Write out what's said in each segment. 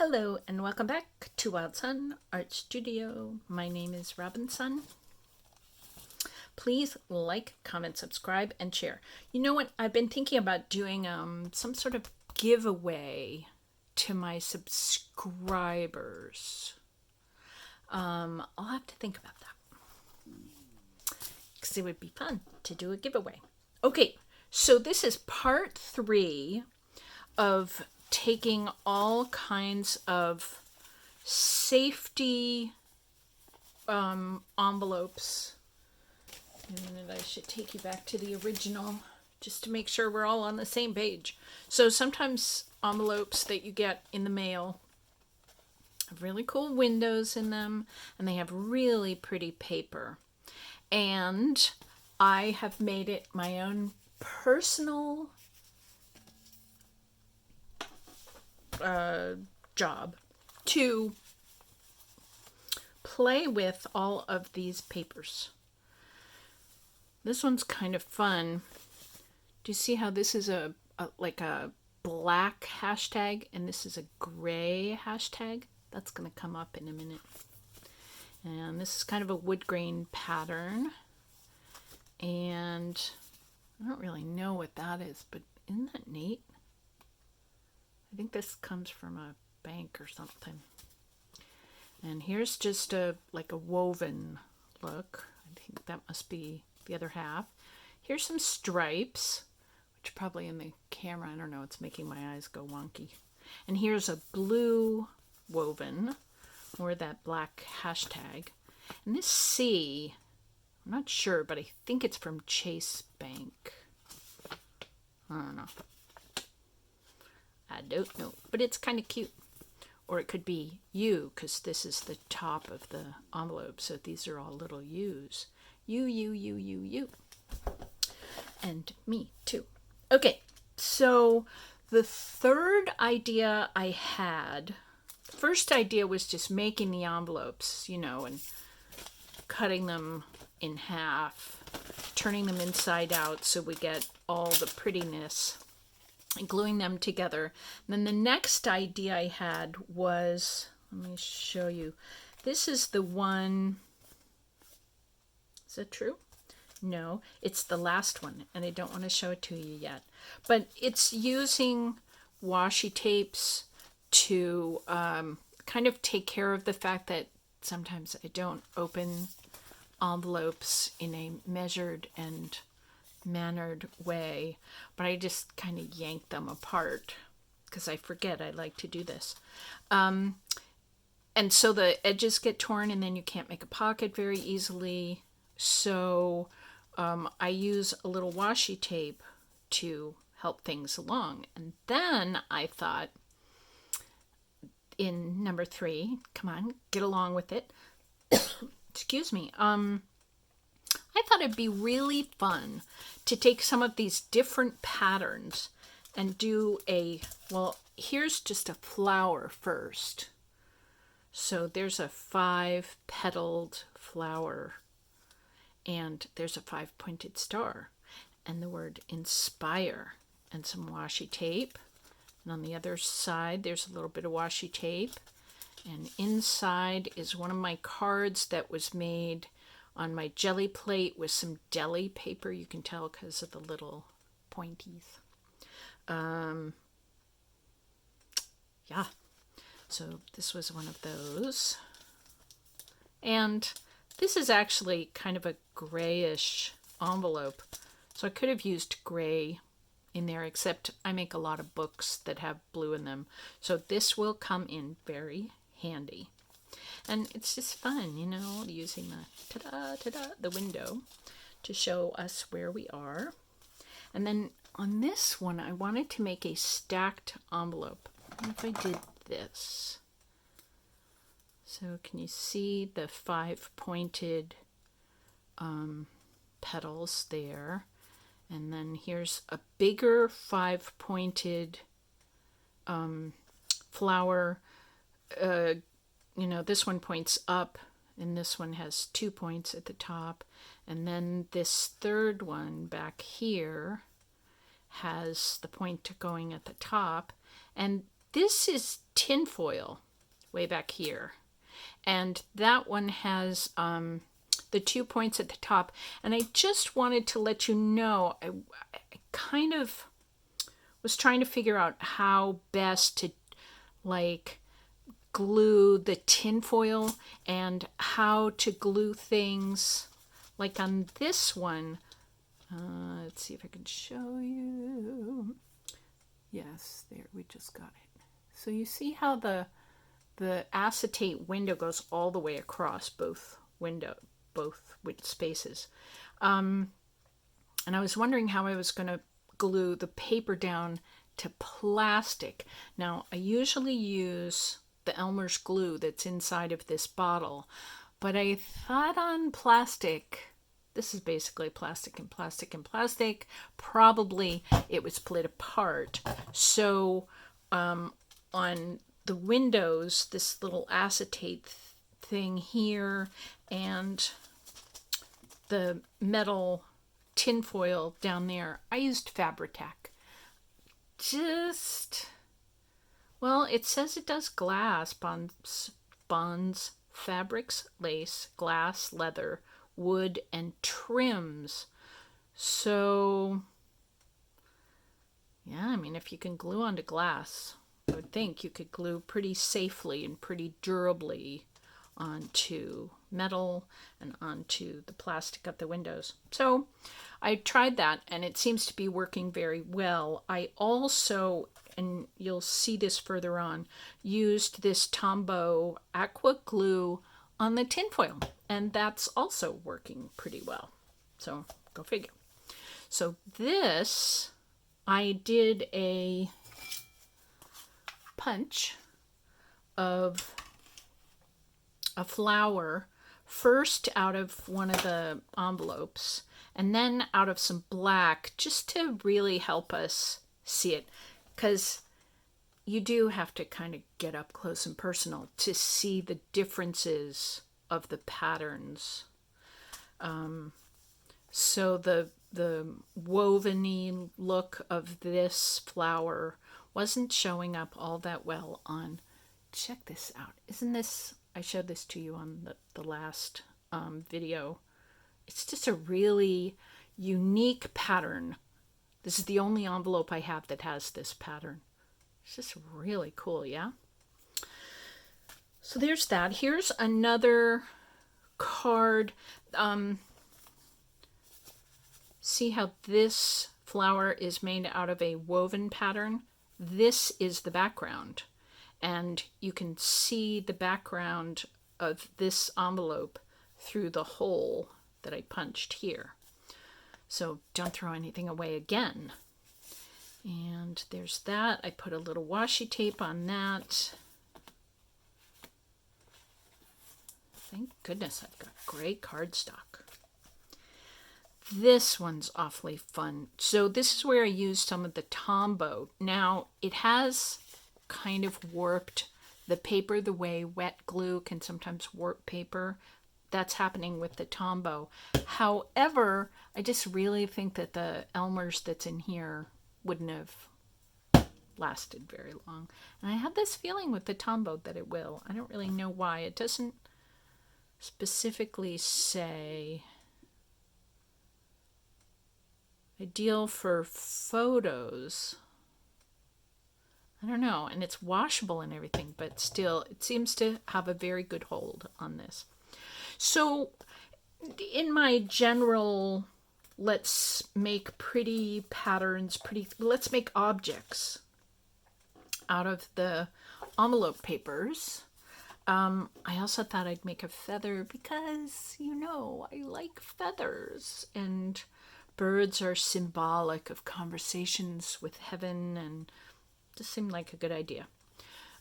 Hello and welcome back to Robinsunne Art Studio. My name is Robinsunne. Please like, comment, subscribe, and share. You know what? I've been thinking about doing some sort of giveaway to my subscribers. I'll have to think about that because it would be fun to do a giveaway. Okay, so this is part 3 of taking all kinds of safety envelopes. And I should take you back to the original just to make sure we're all on the same page. So sometimes envelopes that you get in the mail have really cool windows in them, and they have really pretty paper. And I have made it my own personal job to play with all of these papers. This one's kind of fun. Do you see how this is like a black hashtag and this is a gray hashtag? That's going to come up in a minute. And this is kind of a wood grain pattern. And I don't really know what that is, but isn't that neat? I think this comes from a bank or something. And here's just like a woven look. I think that must be the other half. Here's some stripes, which probably in the camera, I don't know, it's making my eyes go wonky. And here's a blue woven, or that black hashtag. And this C, I'm not sure, but I think it's from Chase Bank. I don't know. I don't know, but it's kind of cute. Or it could be U, because this is the top of the envelope, so these are all little U's. U. And me, too. Okay, so the third idea I had, the first idea was just making the envelopes, and cutting them in half, turning them inside out so we get all the prettiness, and gluing them together. And then the next idea I had was, let me show you. This is the one, is that true? No, it's the last one, and I don't want to show it to you yet. But it's using washi tapes to kind of take care of the fact that sometimes I don't open envelopes in a measured and mannered way, but I just kind of yank them apart because I forget I like to do this. And so the edges get torn, and then you can't make a pocket very easily. So I use a little washi tape to help things along. And then I thought, in number 3, come on, get along with it. Excuse me. I thought it'd be really fun to take some of these different patterns and do here's just a flower first. So there's a 5-petaled flower, and there's a 5-pointed star, and the word inspire, and some washi tape. And on the other side, there's a little bit of washi tape. And inside is one of my cards that was made on my jelly plate with some deli paper. You can tell because of the little pointies. Yeah, so this was one of those. And this is actually kind of a grayish envelope. So I could have used gray in there, except I make a lot of books that have blue in them. So this will come in very handy. And it's just fun, using the window to show us where we are. And then on this one, I wanted to make a stacked envelope. What if I did this? So can you see the 5-pointed petals there? And then here's a bigger 5-pointed flower. This one points up, and this one has 2 points at the top. And then this third one back here has the point going at the top. And this is tin foil way back here. And that one has the 2 points at the top. And I just wanted to let you know, I kind of was trying to figure out how best to like glue the tin foil and how to glue things. Like on this one, let's see if I can show you. Yes, there, we just got it. So you see how the acetate window goes all the way across both spaces. And I was wondering how I was going to glue the paper down to plastic. Now, I usually use the Elmer's glue that's inside of this bottle, but I thought on plastic. This is basically plastic and plastic and plastic. Probably it was split apart. So on the windows, this little acetate thing here and the metal tin foil down there, I used Fabri-Tac. Well, it says it does glass, bonds, fabrics, lace, glass, leather, wood, and trims. So, yeah, I mean, if you can glue onto glass, I would think you could glue pretty safely and pretty durably onto metal and onto the plastic of the windows. So I tried that and it seems to be working very well. I also, and you'll see this further on, used this Tombow aqua glue on the tinfoil, and that's also working pretty well. So go figure. So this, I did a punch of a flower first out of one of the envelopes and then out of some black, just to really help us see it, because you do have to kind of get up close and personal to see the differences of the patterns. So the woven-y look of this flower wasn't showing up all that well on. Check this out. Isn't this, I showed this to you on the last video. It's just a really unique pattern. This is the only envelope I have that has this pattern. It's just really cool, yeah? So there's that. Here's another card. See how this flower is made out of a woven pattern? This is the background. And you can see the background of this envelope through the hole that I punched here. So don't throw anything away again. And there's that. I put a little washi tape on that. Thank goodness I've got great cardstock. This one's awfully fun. So this is where I used some of the Tombow. Now, it has kind of warped the paper the way wet glue can sometimes warp paper. That's happening with the Tombow. However, I just really think that the Elmer's that's in here wouldn't have lasted very long. And I have this feeling with the Tombow that it will. I don't really know why. It doesn't specifically say ideal for photos. I don't know, and it's washable and everything, but still, it seems to have a very good hold on this. So, in my general, let's make pretty patterns, let's make objects out of the envelope papers. I also thought I'd make a feather because, you know, I like feathers, and birds are symbolic of conversations with heaven, and just seemed like a good idea.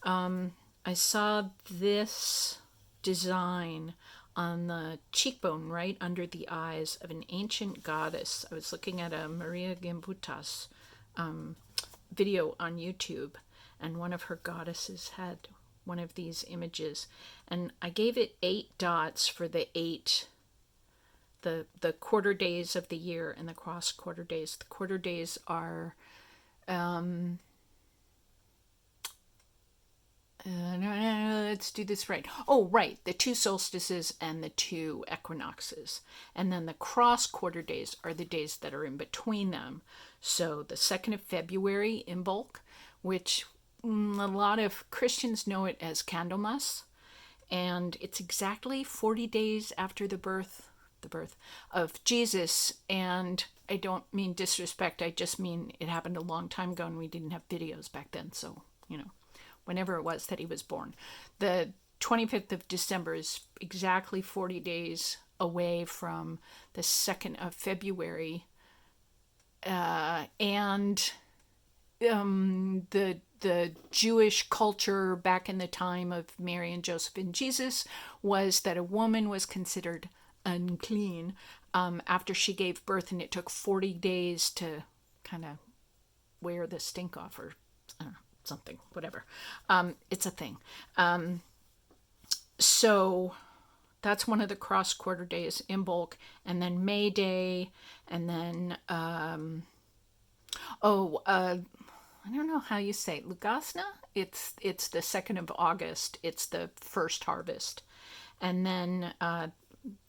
I saw this design on the cheekbone right under the eyes of an ancient goddess. I was looking at a Maria Gimbutas video on YouTube, and one of her goddesses had one of these images, and I gave it 8 dots for the 8 the quarter days of the year and the cross quarter days. The quarter days are let's do this right. Oh, right. The 2 solstices and the 2 equinoxes. And then the cross quarter days are the days that are in between them. So the 2nd of February, Imbolc, which a lot of Christians know it as Candlemas. And it's exactly 40 days after the birth of Jesus. And I don't mean disrespect. I just mean it happened a long time ago and we didn't have videos back then. So, whenever it was that he was born. The 25th of December is exactly 40 days away from the 2nd of February. And the Jewish culture back in the time of Mary and Joseph and Jesus was that a woman was considered unclean after she gave birth, and it took 40 days to kind of wear the stink off, or something, whatever. It's a thing. So that's one of the cross quarter days, Imbolc, and then May Day, and then I don't know how you say it. Lugasna. It's the 2nd of August. It's the first harvest, and then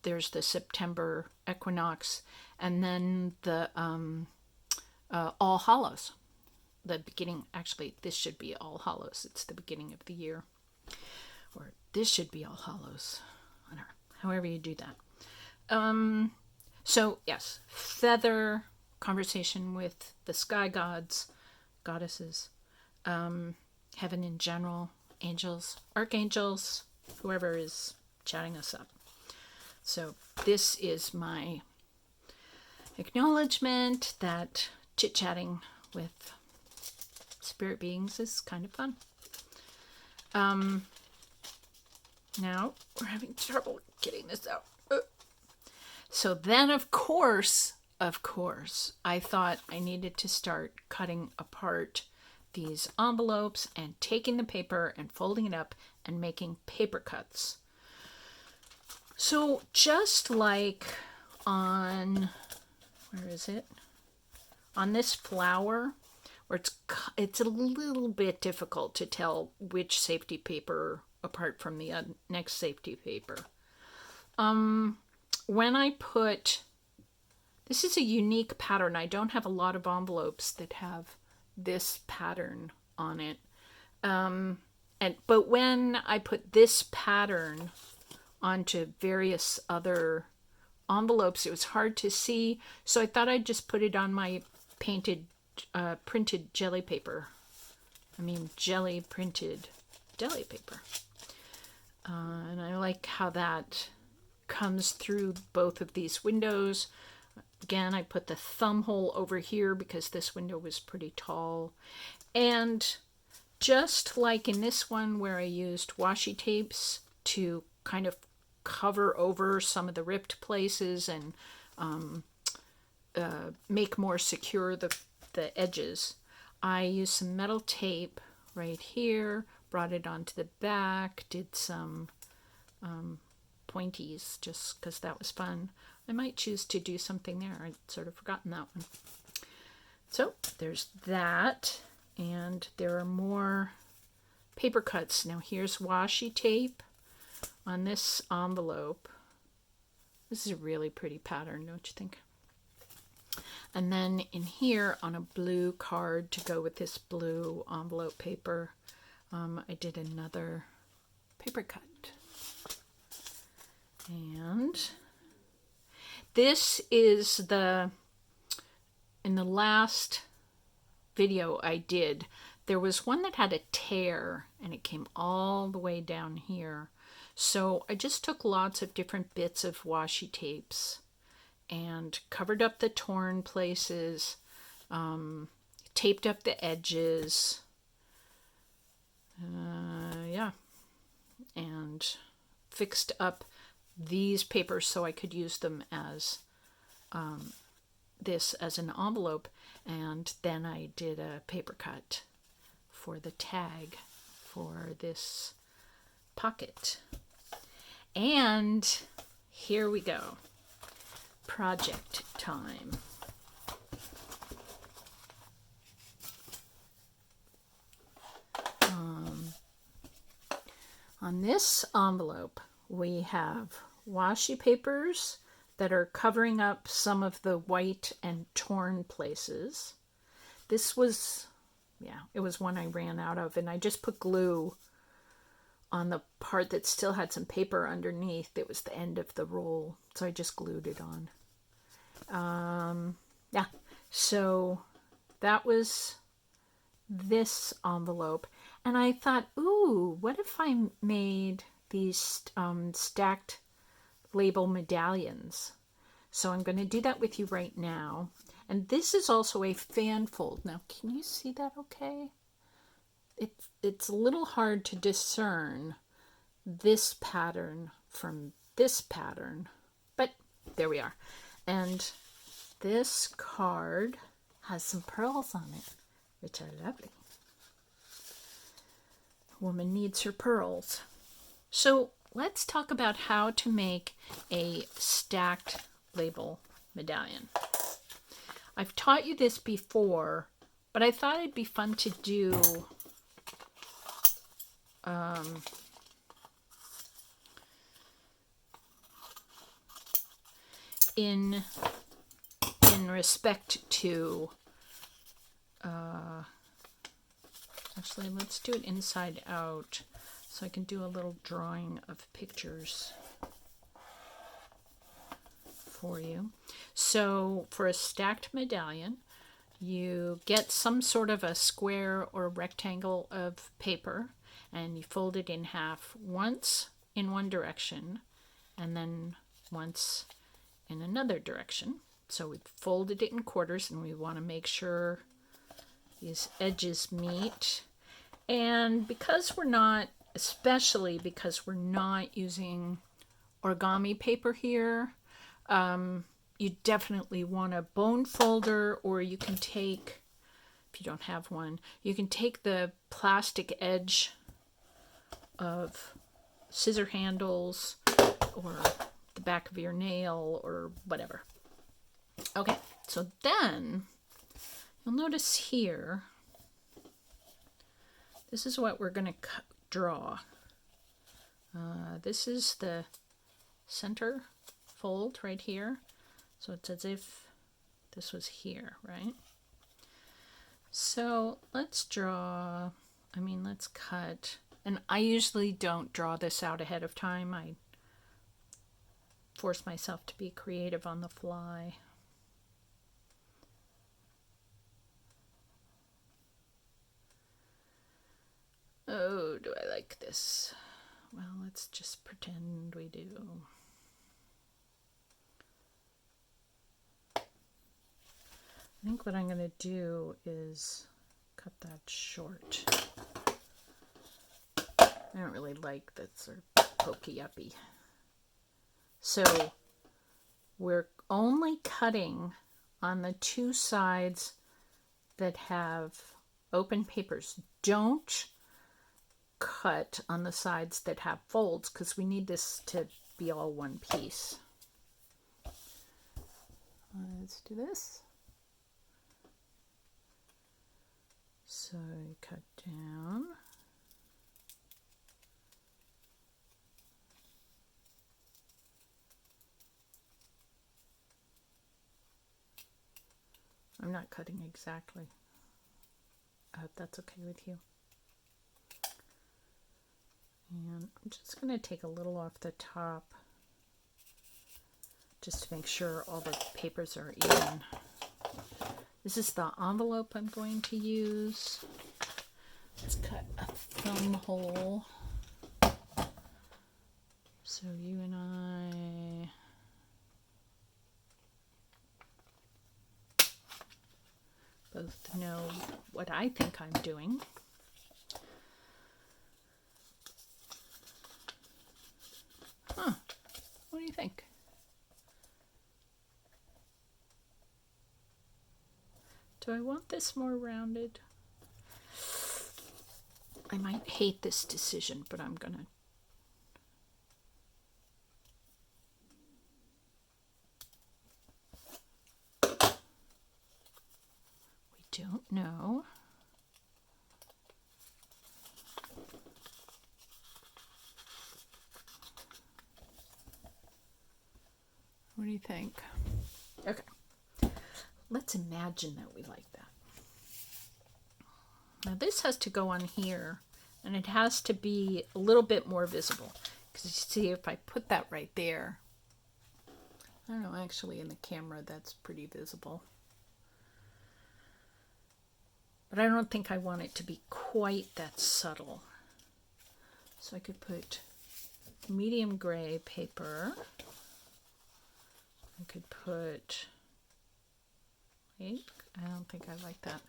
there's the September equinox, and then the All Hallows. The beginning, actually, this should be All Hallows. It's the beginning of the year. Or this should be All Hallows. I don't know. However you do that. So, yes, feather, conversation with the sky gods, goddesses, heaven in general, angels, archangels, whoever is chatting us up. So this is my acknowledgement that chit-chatting with spirit beings is kind of fun. Now we're having trouble getting this out. So then, of course, I thought I needed to start cutting apart these envelopes and taking the paper and folding it up and making paper cuts. So just like on, where is it? On this flower, where it's a little bit difficult to tell which safety paper apart from the next safety paper. When I put, this is a unique pattern. I don't have a lot of envelopes that have this pattern on it. But when I put this pattern onto various other envelopes, it was hard to see. So I thought I'd just put it on my printed jelly paper. Jelly printed deli paper. And I like how that comes through both of these windows. Again, I put the thumb hole over here because this window was pretty tall. And just like in this one where I used washi tapes to kind of cover over some of the ripped places and make more secure the edges, I used some metal tape right here, brought it onto the back, did some pointies just because that was fun. I might choose to do something there. I'd sort of forgotten that one. So there's that, and there are more paper cuts. Now here's washi tape on this envelope. This is a really pretty pattern, don't you think? And then in here on a blue card to go with this blue envelope paper, I did another paper cut. And this is in the last video I did, there was one that had a tear and it came all the way down here. So I just took lots of different bits of washi tapes and covered up the torn places, taped up the edges, and fixed up these papers so I could use them as this as an envelope. And then I did a paper cut for the tag for this pocket. And here we go. Project time. On this envelope, we have washi papers that are covering up some of the white and torn places. This was, it was one I ran out of, and I just put glue on the part that still had some paper underneath. It was the end of the roll, so I just glued it on. So that was this envelope. And I thought, ooh, what if I made these stacked label medallions? So I'm going to do that with you right now. And this is also a fan fold. Now, can you see that okay? It's a little hard to discern this pattern from this pattern, but there we are. And this card has some pearls on it, which are lovely. Woman needs her pearls. So let's talk about how to make a stacked label medallion. I've taught you this before, but I thought it'd be fun to do in respect to actually, let's do it inside out so I can do a little drawing of pictures for you. So for a stacked medallion, you get some sort of a square or rectangle of paper, and you fold it in half, once in one direction and then once in another direction. So we've folded it in quarters, and we want to make sure these edges meet. And because we're not, especially because we're not using origami paper here, you definitely want a bone folder, or you can take, if you don't have one, you can take the plastic edge of scissor handles or the back of your nail or whatever. Okay, so then you'll notice here, this is what we're going to draw. This is the center fold right here. So it's as if this was here, right? So let's draw, let's cut. And I usually don't draw this out ahead of time. I force myself to be creative on the fly. Oh, do I like this? Well, let's just pretend we do. I think what I'm going to do is cut that short. I don't really like that sort of pokey-uppy. So we're only cutting on the two sides that have open papers. Don't cut on the sides that have folds, because we need this to be all one piece. Let's do this. So cut down. I'm not cutting exactly. I hope that's okay with you. And I'm just going to take a little off the top just to make sure all the papers are even. This is the envelope I'm going to use. Let's cut a thumb hole. So you and I both know what I think I'm doing. Huh. What do you think? Do I want this more rounded? I might hate this decision, but I'm gonna. We don't know. What do you think? Okay. Let's imagine that we like that. Now this has to go on here, and it has to be a little bit more visible. Because you see, if I put that right there, I don't know, actually in the camera that's pretty visible. But I don't think I want it to be quite that subtle. So I could put medium gray paper. I could put, wait, I don't think I like that.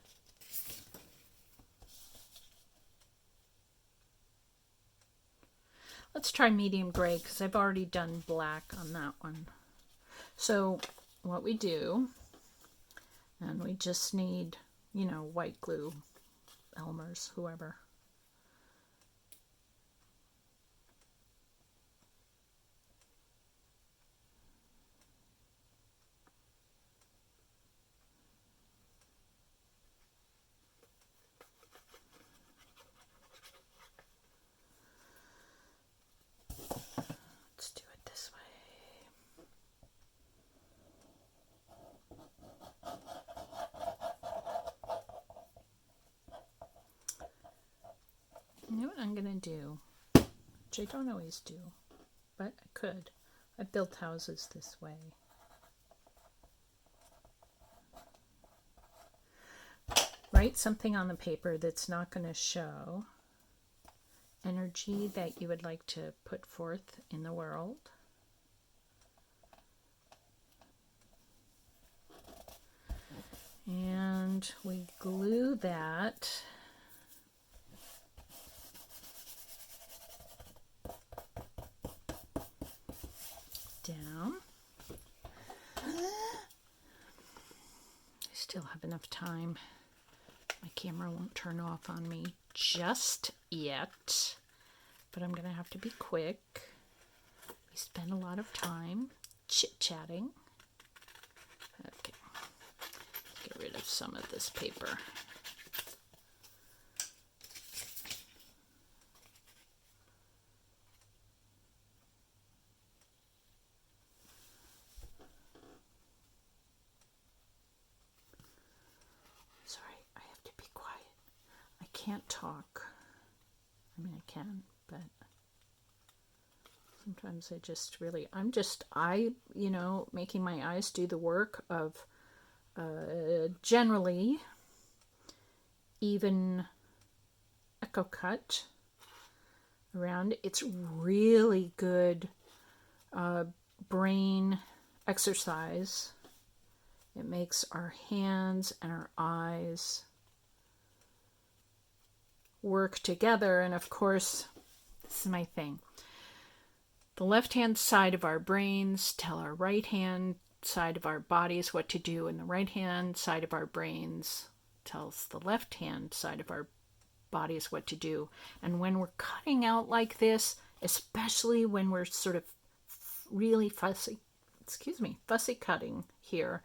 Let's try medium gray because I've already done black on that one. So what we do, and we just need, you know, white glue, Elmer's, whoever. Let's do it this way. You know what I'm going to do, which I don't always do, but I could. I've built houses this way. Write something on the paper that's not going to show energy that you would like to put forth in the world. And we glue that down. I still have enough time. My camera won't turn off on me just yet, but I'm going to have to be quick. We spend a lot of time chit-chatting. Okay, get rid of some of this paper. Sorry, I have to be quiet. I can't talk. I mean, I can, but sometimes I just really, you know, making my eyes do the work of generally even echo cut around. It's really good brain exercise. It makes our hands and our eyes work together. And of course, this is my thing. The left-hand side of our brains tell our right-hand side of our bodies what to do, and the right-hand side of our brains tells the left-hand side of our bodies what to do. And when we're cutting out like this, especially when we're sort of really fussy cutting here,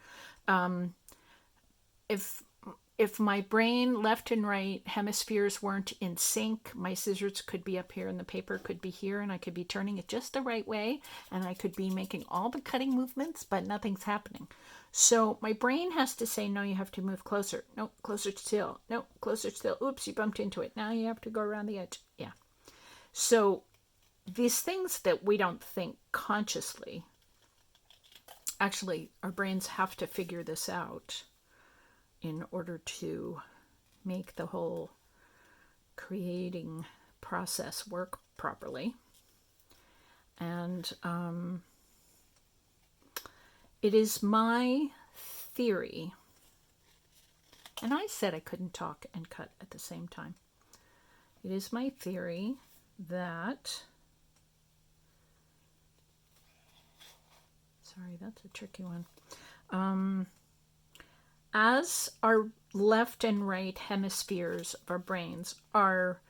if my brain left and right hemispheres weren't in sync, my scissors could be up here and the paper could be here, and I could be turning it just the right way, and I could be making all the cutting movements, but nothing's happening. So my brain has to say, no, you have to move closer. No, closer still. No, closer still. Oops, you bumped into it. Now you have to go around the edge. Yeah. So these things that we don't think consciously, actually, our brains have to figure this out in order to make the whole creating process work properly. And it is my theory, and I said I couldn't talk and cut at the same time. It is my theory that, sorry, that's a tricky one. As our left and right hemispheres of our brains are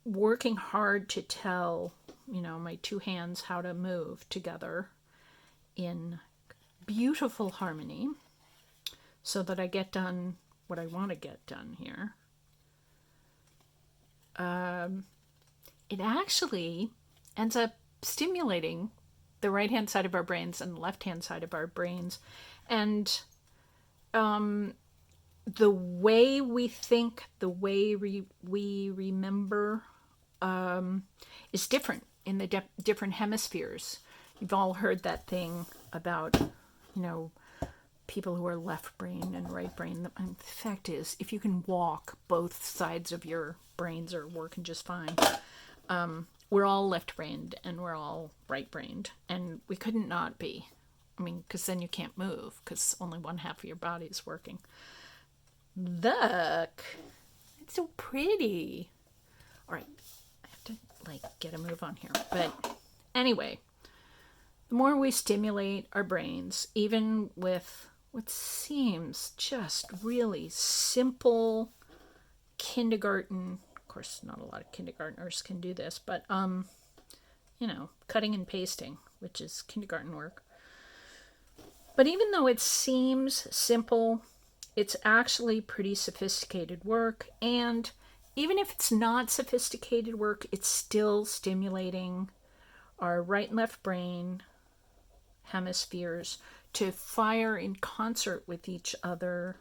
working hard to tell, you know, my two hands how to move together in beautiful harmony so that I get done what I want to get done here, it actually ends up stimulating the right-hand side of our brains and the left-hand side of our brains. And the way we think, the way we remember is different in the different hemispheres. You've all heard that thing about, people who are left brain and right brain. And the fact is, if you can walk, both sides of your brains are working just fine. We're all left-brained and we're all right-brained, and we couldn't not be. I mean, because then you can't move, because only one half of your body is working. Look, it's so pretty. All right, I have to get a move on here. But anyway, the more we stimulate our brains, even with what seems just really simple kindergarten. Of course, not a lot of kindergartners can do this, but cutting and pasting, which is kindergarten work. But even though it seems simple, it's actually pretty sophisticated work. And even if it's not sophisticated work, it's still stimulating our right and left brain hemispheres to fire in concert with each other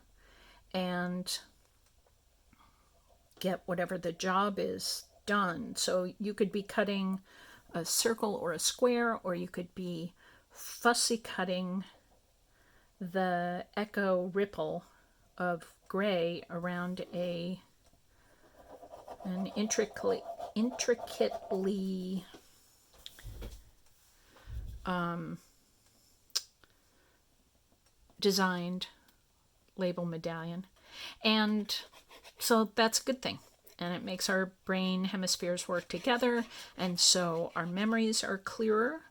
and get whatever the job is done. So you could be cutting a circle or a square, or you could be fussy cutting the echo ripple of gray around an intricately designed label medallion. And so that's a good thing. And it makes our brain hemispheres work together. And so our memories are clearer.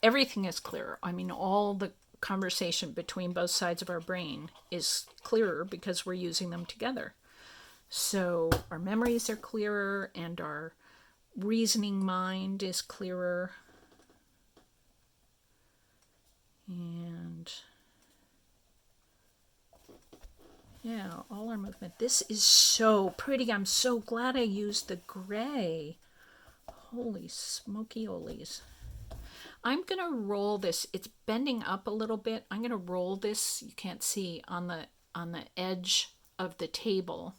Everything is clearer. I mean, all the conversation between both sides of our brain is clearer because we're using them together. So our memories are clearer and our reasoning mind is clearer. And yeah, all our movement. This is so pretty. I'm so glad I used the gray. Holy smoky olies. I'm going to roll this. It's bending up a little bit. I'm going to roll this, you can't see, on the edge of the table.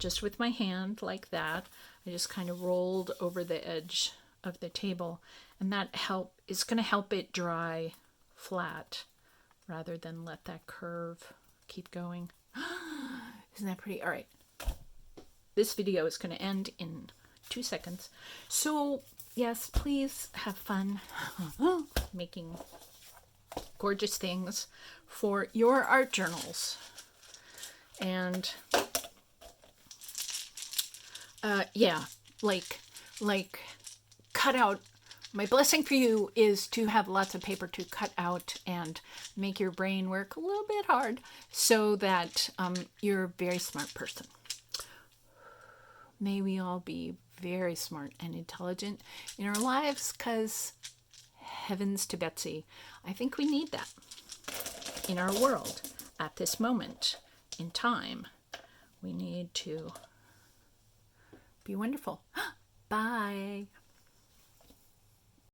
Just with my hand like that. I just kind of rolled over the edge of the table, and that is going to help it dry flat rather than let that curve keep going. Isn't that pretty? All right. This video is going to end in 2 seconds. So, yes, please have fun making gorgeous things for your art journals. And cut out. My blessing for you is to have lots of paper to cut out and make your brain work a little bit hard so that you're a very smart person. May we all be very smart and intelligent in our lives, because heavens to Betsy, I think we need that in our world at this moment in time. We need to be wonderful. Bye.